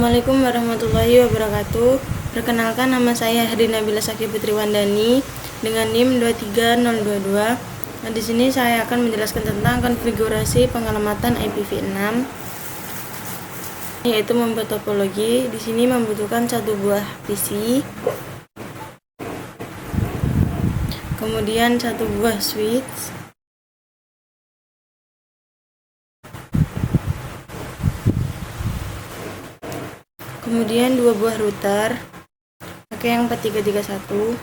Assalamualaikum warahmatullahi wabarakatuh. Perkenalkan, nama saya Hadi Nabila Saki Putri Wandani dengan NIM 23022. Nah, di sini saya akan menjelaskan tentang konfigurasi pengalamatan IPv6, yaitu membuat topologi. Di sini membutuhkan satu buah PC, kemudian satu buah switch, kemudian dua buah router pakai yang 4331,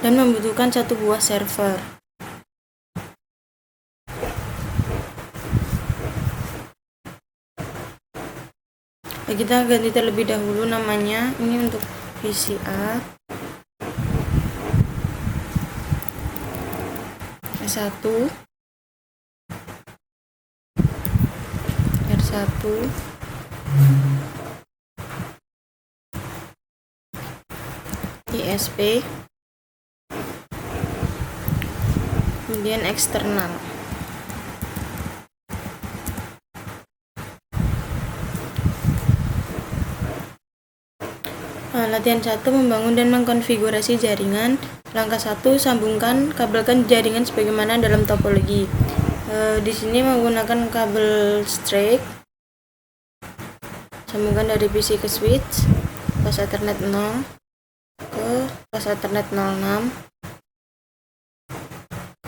dan membutuhkan satu buah server. Kita ganti terlebih dahulu namanya. Ini untuk VCA S1, R1, ISP, kemudian eksternal. Latihan 1, membangun dan mengkonfigurasi jaringan. Langkah 1, sambungkan, kabelkan jaringan sebagaimana dalam topologi. Di sini menggunakan kabel straight. Sambungkan dari PC ke switch, pas Ethernet 0 ke pas Ethernet 06.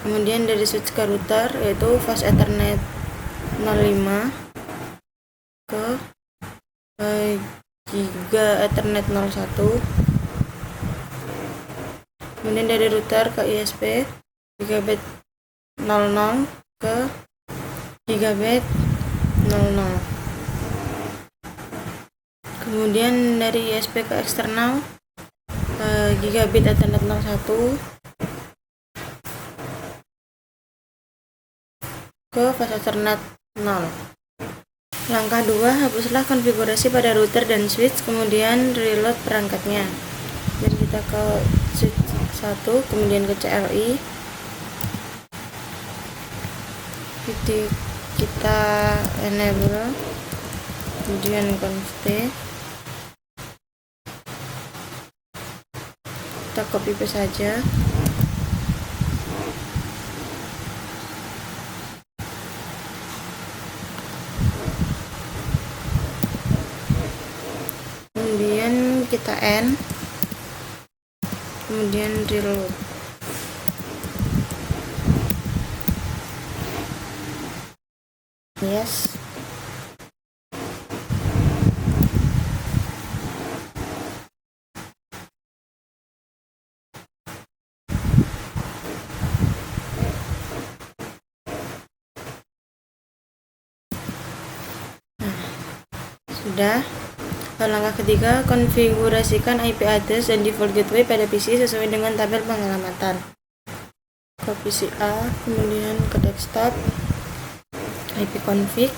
Kemudian dari switch ke router, yaitu fast Ethernet 05 ke Giga Ethernet 01. Kemudian dari router ke ISP Gigabit 00 ke Gigabit 00. Kemudian dari ISP ke eksternal Gigabit Ethernet 01 ke fast Ethernet 0. Langkah 2, hapuslah konfigurasi pada router dan switch, kemudian reload perangkatnya. Jadi kita ke switch 1, kemudian ke CLI, kita enable, kemudian conft, kita copy paste saja. Kemudian kita end, kemudian reload. Yes. Sudah. Langkah ketiga, konfigurasikan IP address dan default gateway pada PC sesuai dengan tabel pengalamatan. Ke PCA, kemudian ke desktop, IP config.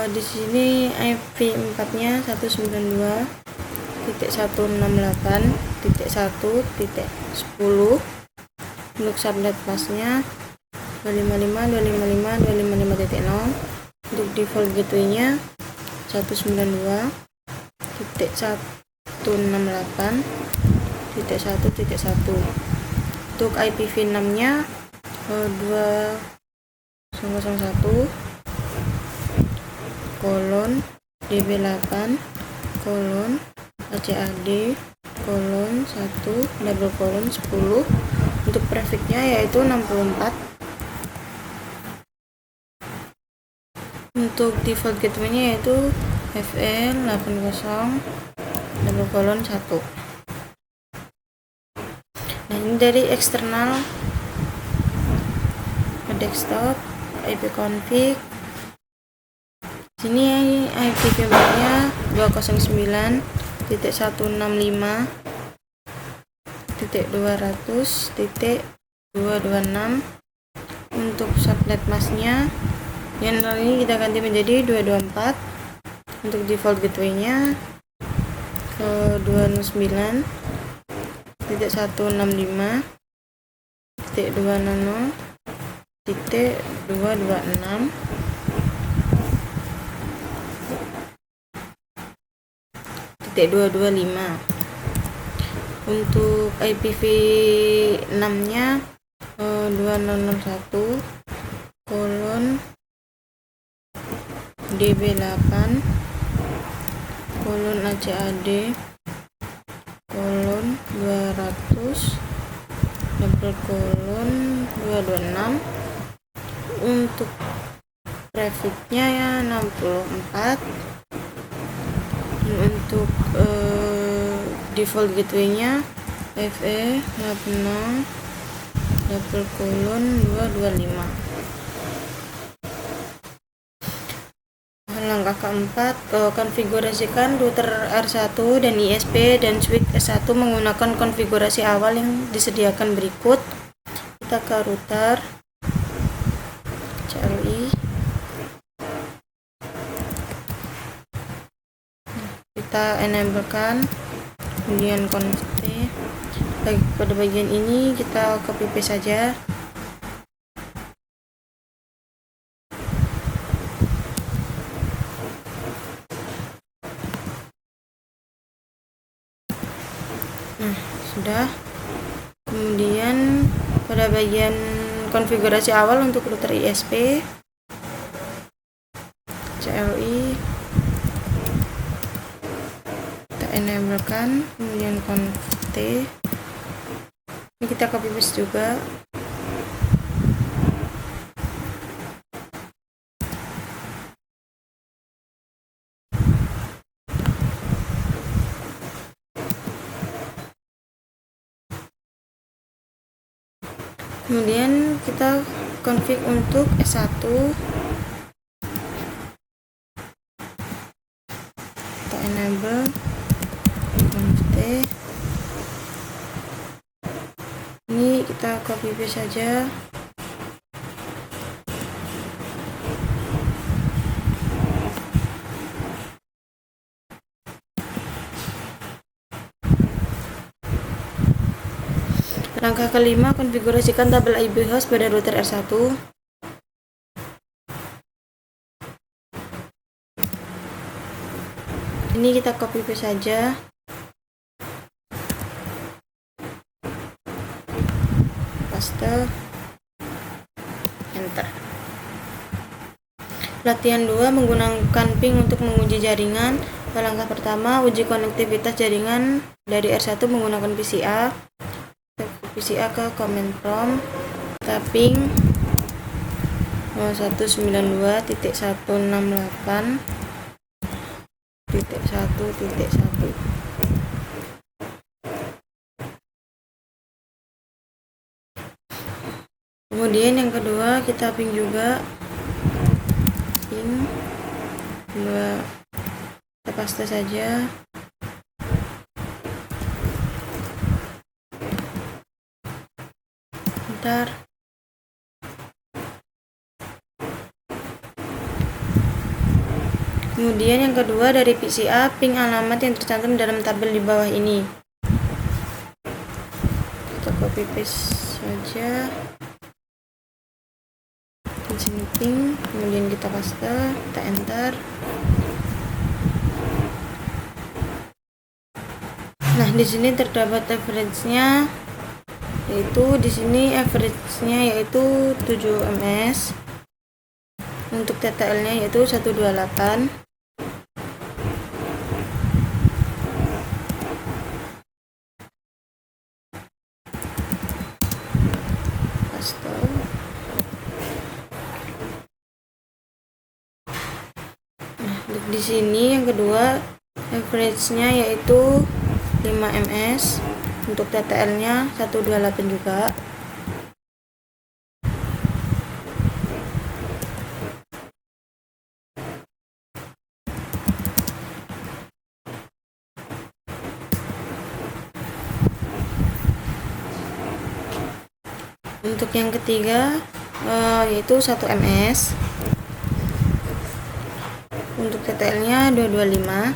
Di sini IP 4-nya 192.168.1.10. Untuk subnet masknya 255.255.255.0. Untuk default gateway-nya 192.168.1.1. Untuk IPv6-nya 2021:ACAD:1:10. Untuk prefixnya yaitu 64. Untuk default gateway-nya yaitu FL80:1. Nah, ini dari eksternal ke desktop, IP config. Sini IP nya 209.168.200.226. Untuk subnet masknya yang ini kita ganti menjadi 224. Untuk default gateway-nya ke 209.165.200 titik 226 titik 225. Untuk IPv6 nya 2001 kolon db8 kolon acad kolon 200 double kolon 226. Untuk trafficnya ya 64. Dan untuk default gateway-nya FE 86 double kolon 225. Langkah keempat, konfigurasikan router R1 dan ISP dan switch S1 menggunakan konfigurasi awal yang disediakan berikut. Kita ke router CLI, kita enablekan, kemudian config. Pada bagian ini kita copy paste saja. Nah, sudah. Kemudian pada bagian konfigurasi awal untuk router ISP, CLI, kita enablekan, kemudian config. Ini kita copy paste juga. Kemudian kita config untuk S1. Kita enable, config. Ini kita copy paste saja. Langkah kelima, konfigurasikan tabel IP host pada router R1. Ini kita copy paste saja. Paste, enter. Latihan 2, menggunakan ping untuk menguji jaringan. Langkah pertama, uji konektivitas jaringan dari R1 menggunakan PCA. PCA ke command prompt, kita ping 0192.168.1.1. Kemudian yang kedua kita ping juga, ping 2, kita paste saja. Bentar. Kemudian yang kedua dari PCA, ping alamat yang tercantum dalam tabel di bawah ini. Kita copy paste saja. Di sini ping, kemudian kita paste, kita enter. Nah, di sini terdapat average-nya, yaitu di sini average-nya yaitu 7 ms. Untuk TTL-nya yaitu 128. Paste. Nah, di sini yang kedua average-nya yaitu 5 ms. Untuk TTL-nya 128 juga. Untuk yang ketiga yaitu 1 ms. Untuk TTL-nya 225.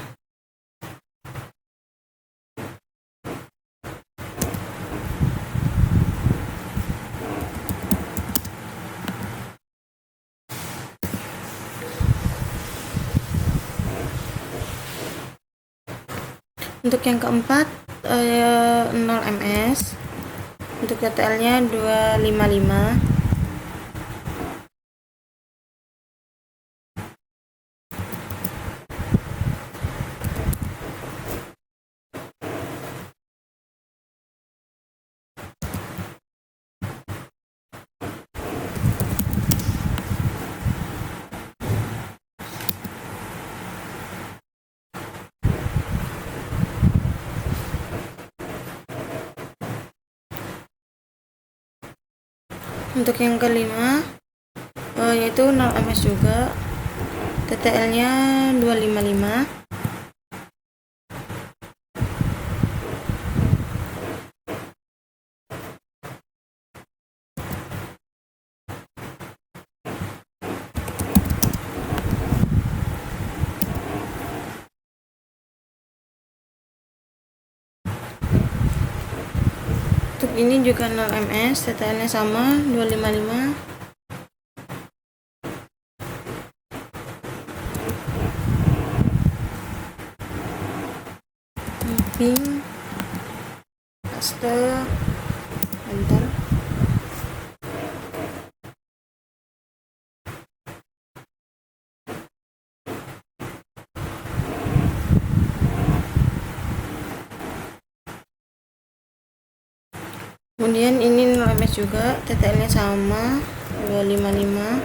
Untuk yang keempat 0 ms. Untuk TTL-nya 255. Untuk yang kelima yaitu 0 ms juga, TTL-nya 255. Untuk ini juga 0 ms, TTL-nya sama 255. Ping, paste, enter. Kemudian ini 0 ms juga, TTL-nya sama 255.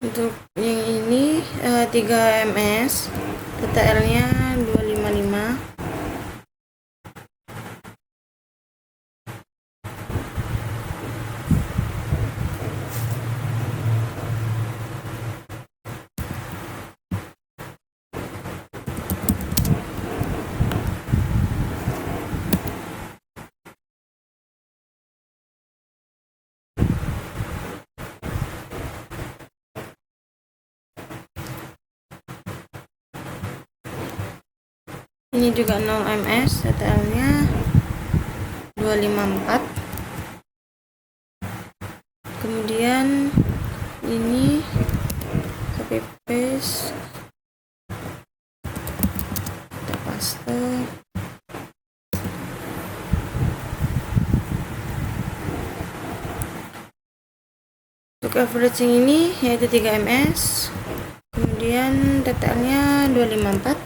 Untuk yang ini 3 ms, TTL-nya 255. Ini juga 0 ms, TTL-nya 254. Kemudian ini copy paste, kita paste. Untuk average yang ini yaitu 3 ms, kemudian TTL-nya 254.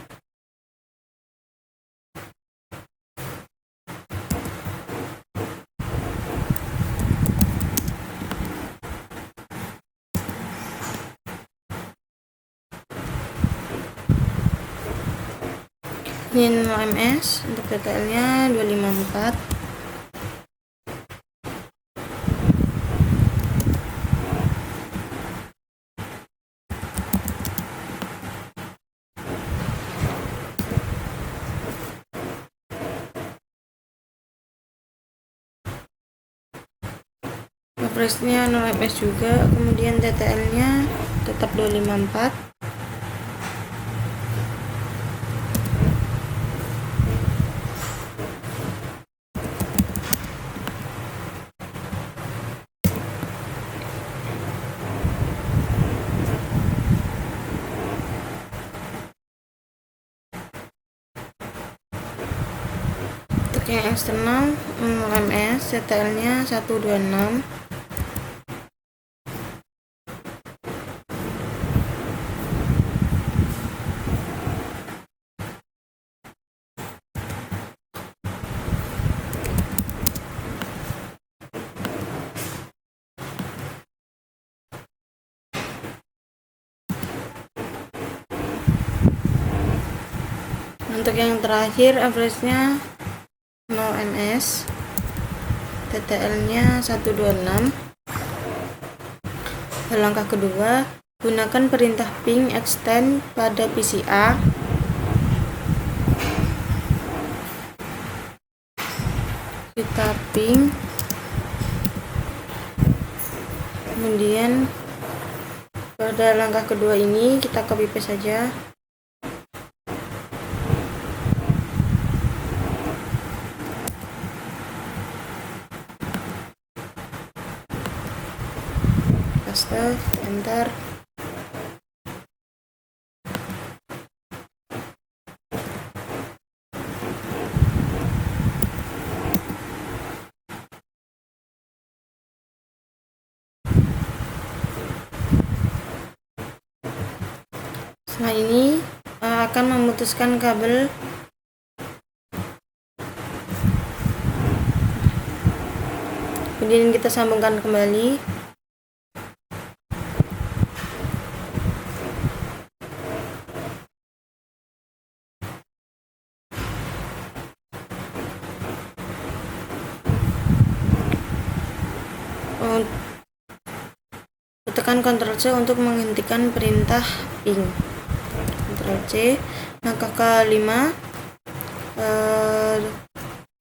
Ini 0 ms, untuk TTL-nya 254. Average-nya 0 ms juga, kemudian TTL-nya tetap 254. Untuk yang eksternal 0 ms, TTL-nya 126. Untuk yang terakhir average-nya 0 ms, TTL-nya 126. Langkah kedua, gunakan perintah ping extend pada PCA. Kita ping, kemudian Pada langkah kedua ini kita copy paste saja. Paste, enter. Setelah ini akan memutuskan kabel kemudian kita sambungkan kembali. Tekan Ctrl C untuk menghentikan perintah ping. Ctrl C. Langkah kelima,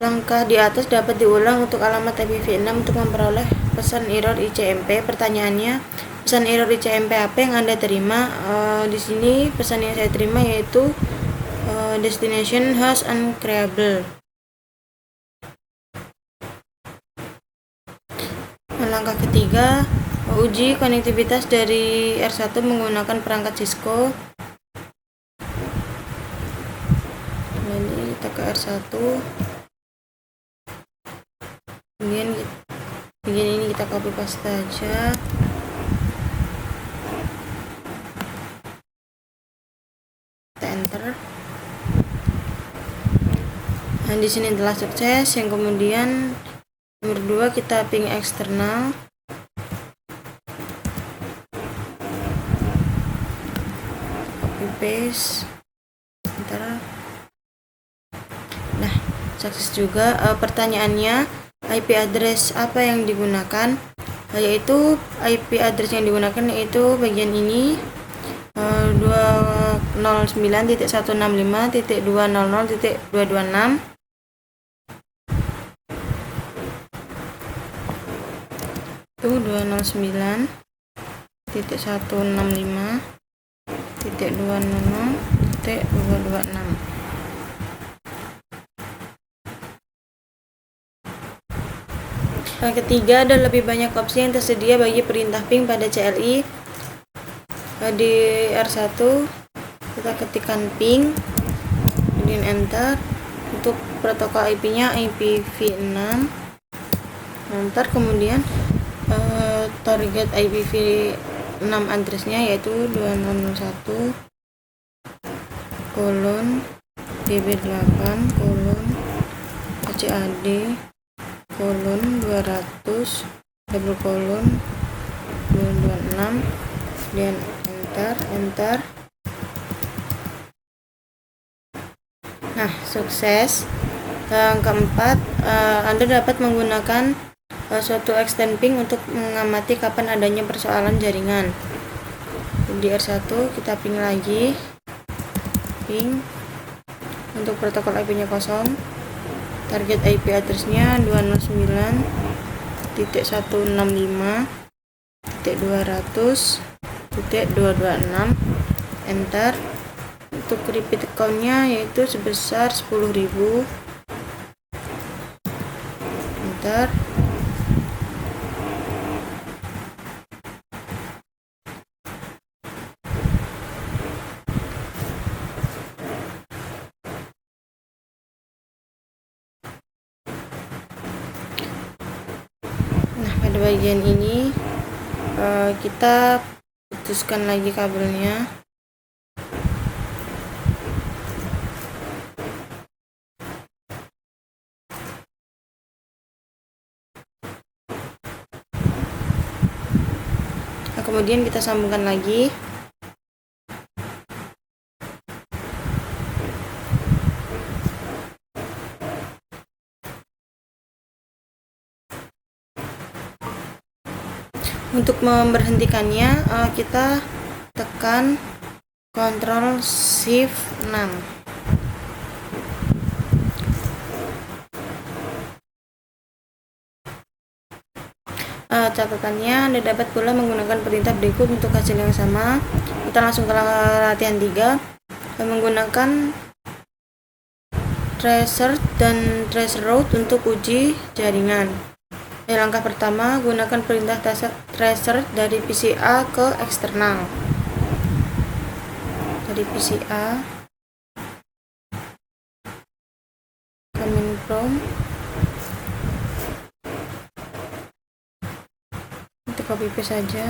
langkah di atas dapat diulang untuk alamat IPv6 untuk memperoleh pesan error ICMP. Pertanyaannya, pesan error ICMP apa yang Anda terima? Di sini pesan yang saya terima yaitu destination host uncreable. Langkah ketiga, uji konektivitas dari R1 menggunakan perangkat Cisco. Jadi kita ke R1, kemudian bagian ini kita copy paste aja. Kita enter. Nah, di sini telah sukses. Yang kemudian nomor 2 kita ping eksternal. Copy paste. Enter. Nah, sukses juga. Pertanyaannya, IP address apa yang digunakan? Yaitu IP address yang digunakan yaitu bagian ini 209.165.200.226. Itu 209.165.200.226. Yang ketiga, ada lebih banyak opsi yang tersedia bagi perintah ping pada CLI. Di R1 kita ketikkan ping, kemudian enter. Untuk protokol IP-nya IPv6, enter. Kemudian target IPv6 address-nya yaitu 2001:bb8:HCAD:200:226 dan enter. Nah, sukses. Yang keempat, Anda dapat menggunakan suatu extend ping untuk mengamati kapan adanya persoalan jaringan. Di R1 kita ping lagi, ping untuk protokol IP-nya kosong, target IP address-nya 209.165.200.226, enter. Untuk repeat count-nya yaitu sebesar 10.000, enter. Nah, pada bagian ini kita putuskan lagi kabelnya. Nah, kemudian kita sambungkan lagi. Untuk memberhentikannya kita tekan Ctrl Shift 6. Catatannya, Anda dapat pula menggunakan perintah berikut untuk hasil yang sama. Kita langsung ke latihan 3. Menggunakan tracer dan traceroute untuk uji jaringan. Langkah pertama, gunakan perintah tracer dari PCA ke eksternal. Dari PCA command prompt, kita copy paste saja.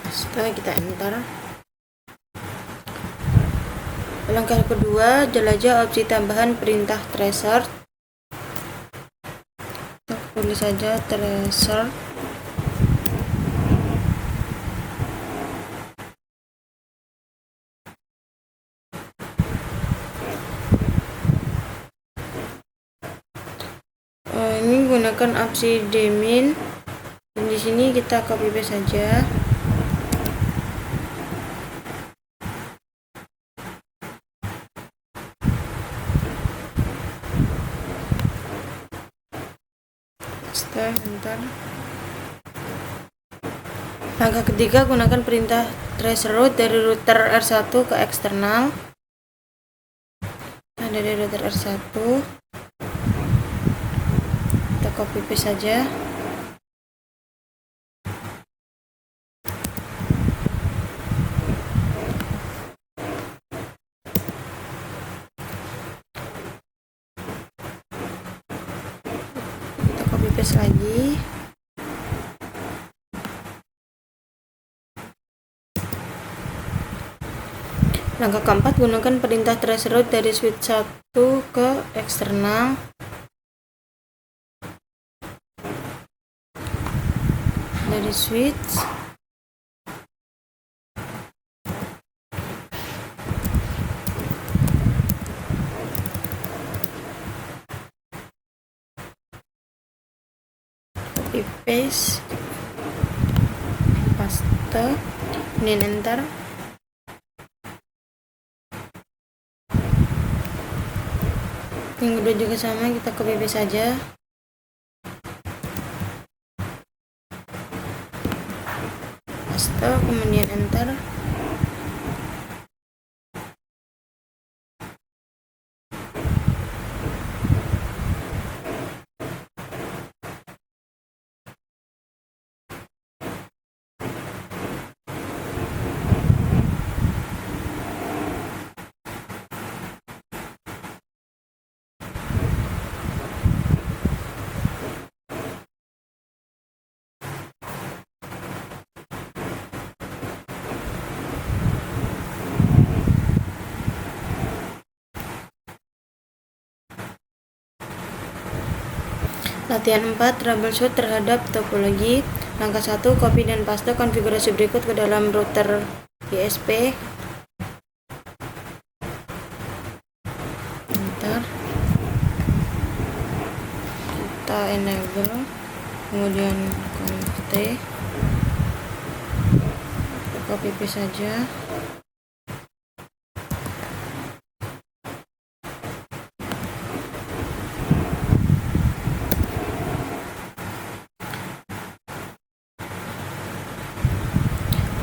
Setelah kita enter. Langkah kedua, jelajah opsi tambahan perintah tracer. Pilih saja tracer. Ini gunakan opsi demin. Dan di sini kita copy paste saja. Enter. Langkah ketiga, gunakan perintah traceroute dari router R1 ke eksternal. Dari router R1 kita copy paste saja. Copy paste lagi. Langkah keempat, gunakan perintah traceroute dari switch 1 ke eksternal. Dari switch copy paste, paste, kemudian enter. Yang kedua juga sama, kita copy paste saja. Paste, kemudian enter. Latihan 4, troubleshoot terhadap topologi. Langkah 1, copy dan paste konfigurasi berikut ke dalam router ISP. Enter. Kita enable, kemudian connect. Kita copy paste saja.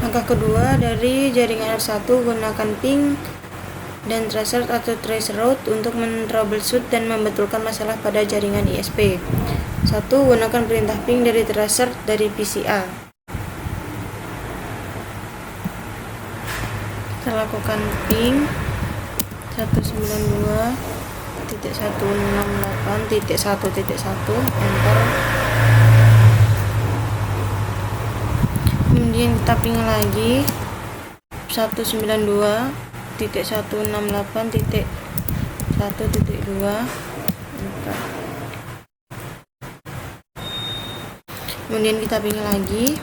Langkah kedua, dari jaringan R1 gunakan ping dan tracer atau traceroute untuk men-troubleshoot dan membetulkan masalah pada jaringan ISP. 1. Gunakan perintah ping dari tracer dari PCA. Kita lakukan ping 192.168.1.1, enter. Kemudian kita ping lagi 192.168.1.2, enter. Kemudian kita ping lagi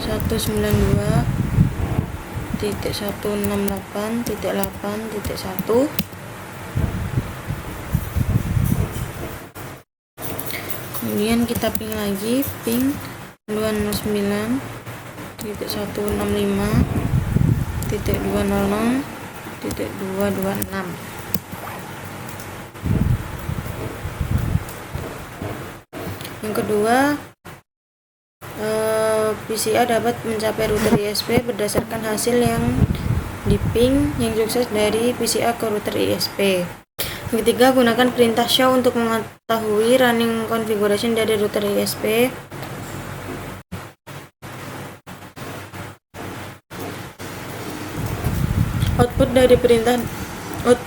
192.168.8.1. Kemudian kita ping lagi ping 209.165.200.226. Yang kedua, PCA dapat mencapai router ISP berdasarkan hasil yang di ping yang sukses dari PCA ke router ISP. Yang ketiga, gunakan perintah show untuk mengetahui running configuration dari router ISP. Output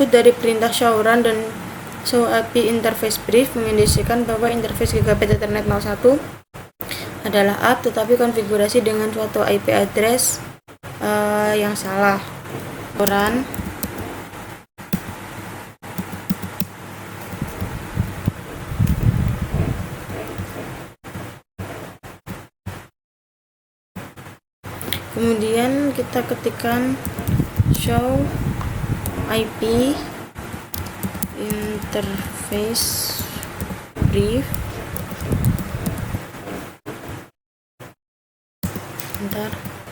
dari perintah show run dan show IP interface brief mengindikasikan bahwa interface Gigabit Ethernet 01 adalah up, tetapi konfigurasi dengan suatu IP address yang salah. Run. Kemudian kita ketikkan show IP interface brief.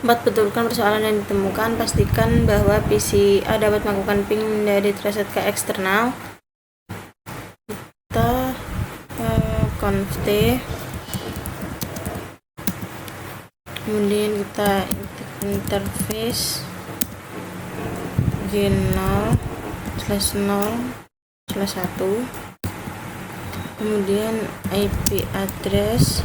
Betulkan persoalan yang ditemukan. Pastikan bahwa PCA dapat melakukan ping dari trusted ke eksternal. Kita conft, kemudian kita interface g0/0/1, kemudian IP address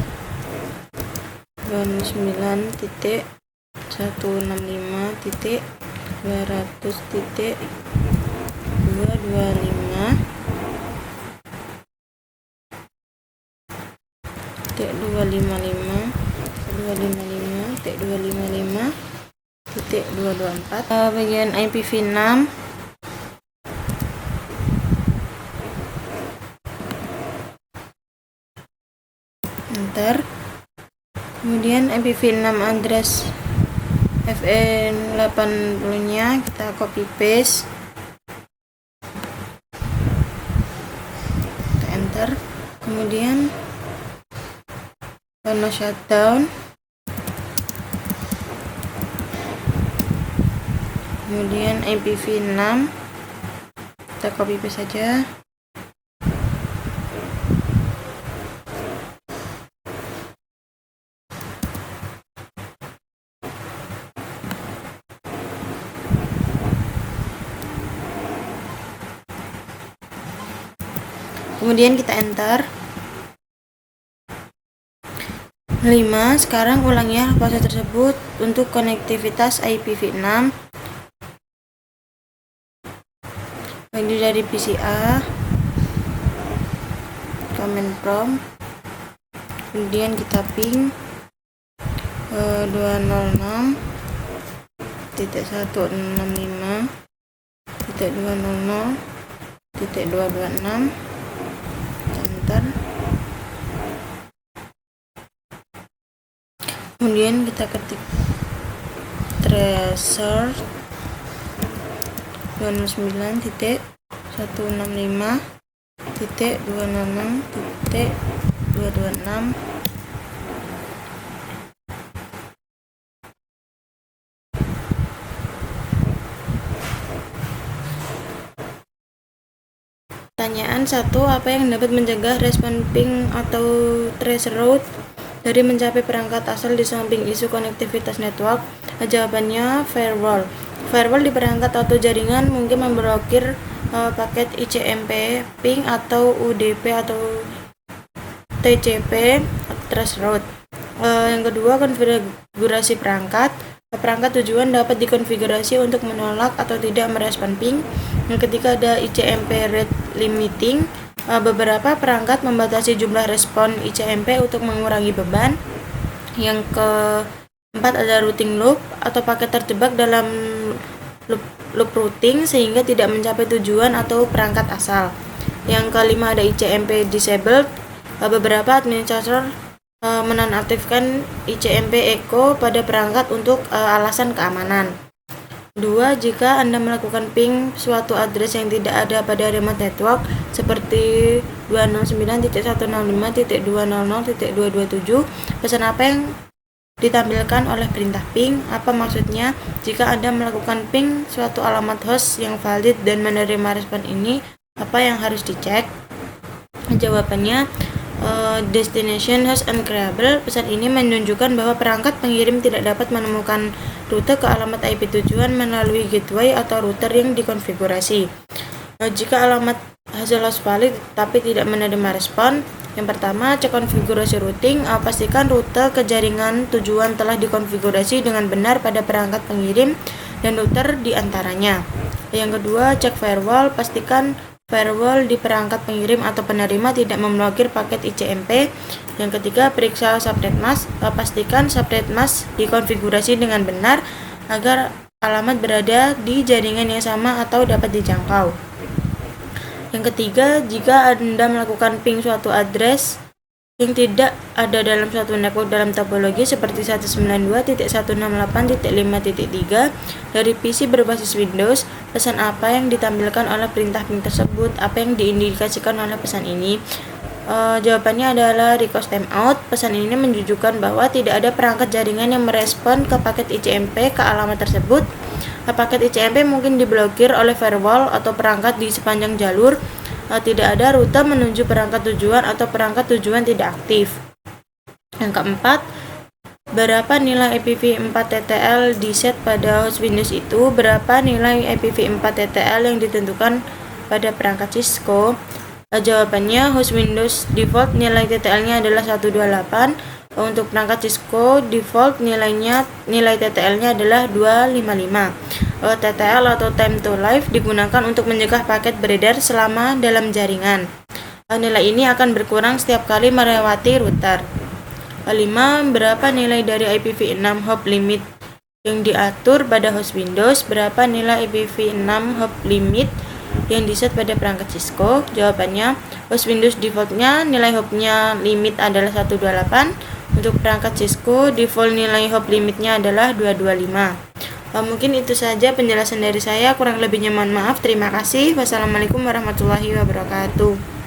29.192.255.254. Bagian IPv6 enter. Kemudian IPv6 address FN80 nya kita copy paste, kita enter. Kemudian karena shutdown, kemudian IPv6 kita copy paste saja. Kemudian kita enter. 5. Sekarang ulangi proses tersebut untuk konektivitas IPv6 ini dari PCA command prompt, kemudian kita ping 206.165.200.226. Enter. Kemudian kita ketik tracer 209.165.206.226. Pertanyaan 1. Apa yang dapat mencegah respon ping atau traceroute dari mencapai perangkat asal di samping isu konektivitas network? Jawabannya firewall. Firewall di perangkat atau jaringan mungkin memblokir paket ICMP, ping atau UDP atau TCP traceroute. Yang kedua, konfigurasi perangkat. Perangkat tujuan dapat dikonfigurasi untuk menolak atau tidak merespon ping. Yang ketiga, ada ICMP rate limiting. Beberapa perangkat membatasi jumlah respon ICMP untuk mengurangi beban. Yang keempat, ada routing loop atau paket terjebak dalam loop routing sehingga tidak mencapai tujuan atau perangkat asal. Yang kelima, ada ICMP disabled. Beberapa administrator menonaktifkan ICMP echo pada perangkat untuk alasan keamanan. 2. Jika Anda melakukan ping suatu address yang tidak ada pada remote network seperti 209.165.200.227, pesan apa yang ditampilkan oleh perintah ping? Apa maksudnya? Jika Anda melakukan ping suatu alamat host yang valid dan menerima respon ini, apa yang harus dicek? Jawabannya, Destination host uncreable. Pesan ini menunjukkan bahwa perangkat pengirim tidak dapat menemukan rute ke alamat IP tujuan melalui gateway atau router yang dikonfigurasi. Jika alamat hasil host valid tapi tidak menerima respon, yang pertama, cek konfigurasi routing. Pastikan rute ke jaringan tujuan telah dikonfigurasi dengan benar pada perangkat pengirim dan router di antaranya. Yang kedua, cek firewall. Pastikan firewall di perangkat pengirim atau penerima tidak memblokir paket ICMP. Yang ketiga, periksa subnet mask. Pastikan subnet mask dikonfigurasi dengan benar agar alamat berada di jaringan yang sama atau dapat dijangkau. Yang ketiga, jika Anda melakukan ping suatu address yang tidak ada dalam suatu network dalam topologi seperti 192.168.5.3 dari PC berbasis Windows, pesan apa yang ditampilkan oleh perintah ping tersebut? Apa yang diindikasikan oleh pesan ini? Jawabannya adalah request timeout. Pesan ini menunjukkan bahwa tidak ada perangkat jaringan yang merespon ke paket ICMP ke alamat tersebut. Paket ICMP mungkin diblokir oleh firewall atau perangkat di sepanjang jalur. Tidak ada rute menuju perangkat tujuan atau perangkat tujuan tidak aktif. Yang keempat, berapa nilai IPv4 TTL di set pada host Windows itu? Berapa nilai IPv4 TTL yang ditentukan pada perangkat Cisco? Jawabannya, host Windows default nilai TTL-nya adalah 128. Untuk perangkat Cisco default nilai TTL-nya adalah 255. TTL atau time to live digunakan untuk mencegah paket beredar selama dalam jaringan. Nilai ini akan berkurang setiap kali melewati router. 5. Berapa nilai dari IPv6 hop limit yang diatur pada host Windows? Berapa nilai IPv6 hop limit yang diset pada perangkat Cisco? Jawabannya, host Windows defaultnya nilai hopnya limit adalah 128. Untuk perangkat Cisco default nilai hop limitnya adalah 225. Mungkin itu saja penjelasan dari saya, kurang lebihnya mohon maaf. Terima kasih. Wassalamualaikum warahmatullahi wabarakatuh.